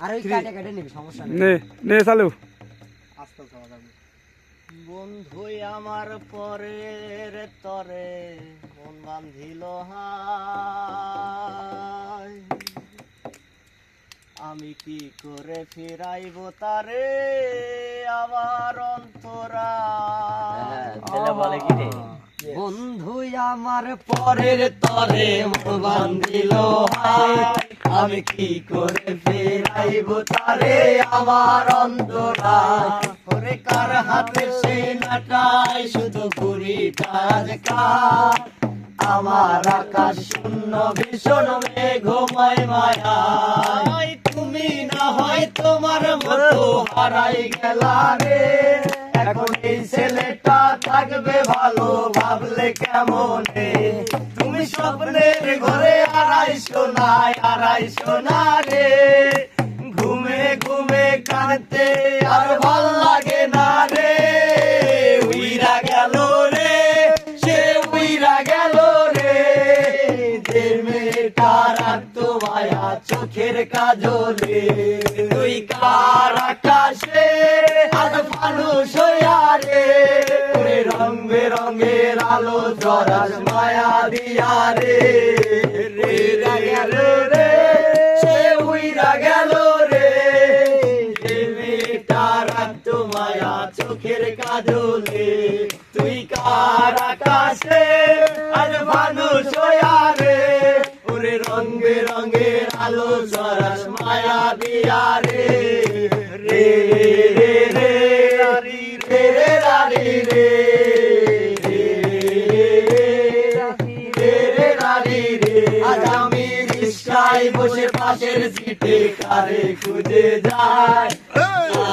আর ওই কাটে কাটে নিবি, সমস্যা নেই। নে চালু। আস্তে যাওয়া যাবে। বন্ধু আমার পরের তরে মন বাঁধিল হায়, আমি কি করে ফিরাইব তারে আমার অন্তরা। বলে কি রে, বন্ধু আমার পরের তরে মন বাঁধিল হায়, আমি কি করে ফিরাইব তারে আমার অন্তরা। ওরে কার হাতে সে নাটাই শুধু কুড়িটা কাজ, আমার আকাশ শূন্য ভীষণ মেঘময় মায়া। তুমি না হয় তোমার মতো হারাই গেলা রে, এখন এই ছেলেটা থাকবে ভালো ভাবলে কেমনে। তুমি স্বপ্নের ঘরে আড়াইশো না রে, ঘুমে ঘুমে কাঁদতে আর ভাল লাগে না রে। উইরা গেল রে, সে উইরা গেল রে, যে মেয়েটা রাখতো মায়া চোখের কাজলে। তুই কার আকাশে আজ মানুষ হইয়া রে, রং বেরঙের আলো জরাস মায়া দিয়া রে। উইরা গেল রে, সে উইরা গেল রে, যে মেয়েটা রাখতো মায়া চোখের কাজলে। তুই কার আকাশে আজ মানুষ হইয়া রে, ওরে রং বেরঙের আলো জরাস মায়া দিয়া রে। রে রে রে রারি রে রারি রে, আজ আমি রিক্সায় বসে পাশের সিটে কারে খুঁজে যাই,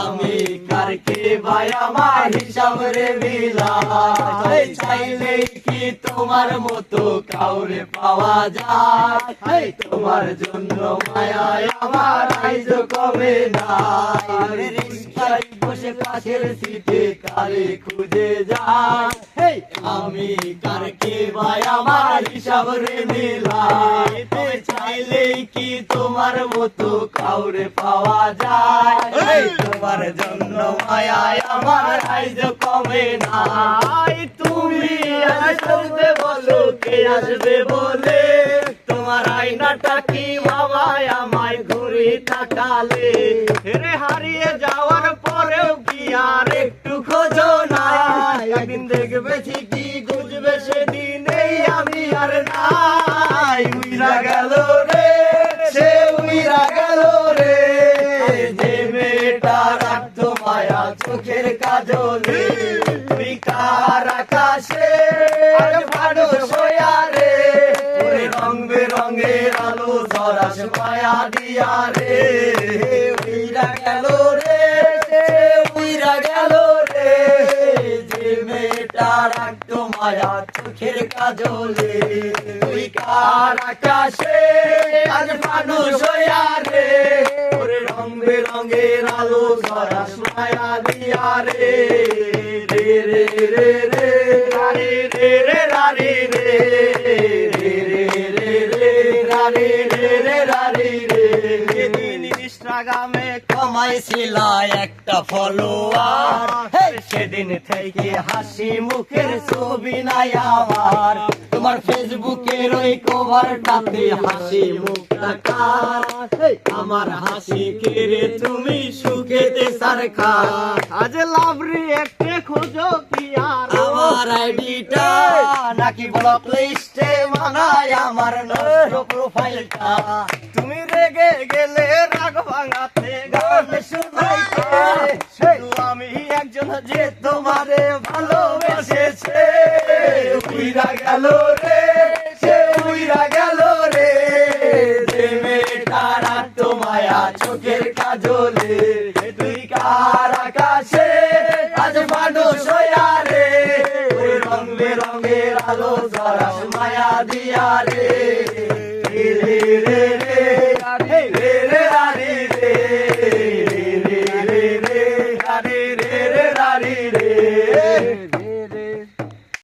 আমি কারকে ভাই আমার হিসাব রে মিলাই। চাইলে কি তোমার মতো কাউরে পাওয়া যায়, তোমার জন্য মায়ায় আমার আইজ কমে নাই। রিক্সায় বসে পাশের সিটে কারে খুঁজে যাই, আমি কারকে ভাই আমার হিসাব রে মিলাই। চাইলে কি তোমার মতো কাউরে পাওয়া যায়, তোমার জন্য মায়ায় আমার আইজ কমে নাই। তুমি আসবে বলো কে আসবে বলে, তোমার আয়নাটা কি মামায় আমায় ঘুরে তাকালে। রে হারিয়ে যাওয়ার পরেও কি আর একটু খোঁজো না, একদিন দেখবে ঠিকই বুঝবে সেদিনেই আমি আর নাই। উইরা গেল রে, সে উইরা গেল রে, যে মেয়েটা রাখতো মায়া চোখের কাজলে। তুই কার আকাশে আজ মানুষ হইয়া রে, ওরে রং বেরঙের আলো জরাস মায়া দিয়া রে। উইরা গেল রে, সে উইরা গেল রে, যে মেয়েটা রাখতো মায়া চোখের কাজলে। তুই কার আকাশে আজ মানুষ হইয়া রে, ওরে রং বেরঙের আলো জরাস মায়া দিয়া রে। রে রে রে রে রারি রে রে রারি রে, রে রে রে রে রারি রে রে রারি রে। সেদিন ইনস্টাগ্রামে কমাইছিল একটা ফলোয়ার, সেদিন থেকে হাসি মুখের ছবি নাই আমার। তোমার ফেসবুকের ওই কভারটাতে হাসি মুখটা কার, আমার হাসি কেড়ে তুমি সুখেতে সারখা। আজ লাভ রিয়েক্টে খোঁজো কি আর আমার আইডিটা, নাকি ব্লক লিস্টে মানায় আমার নষ্ট প্রোফাইলটা। তুমি রেগে গেলে রাগ ভাঙাতে গান শুনাইতে, আমি একজন যে তোমারে ভালোবেসেছে। উইরা গেল রে, সে উইরা গেল রে, যে মেয়েটা রাখতো মায়া চোখের কাজলে। তুই কার আকাশে আজ মানুষ হইয়া রে, ওই রং বেরঙের আলো জরাস মায়া দিয়া রে। রে রে রে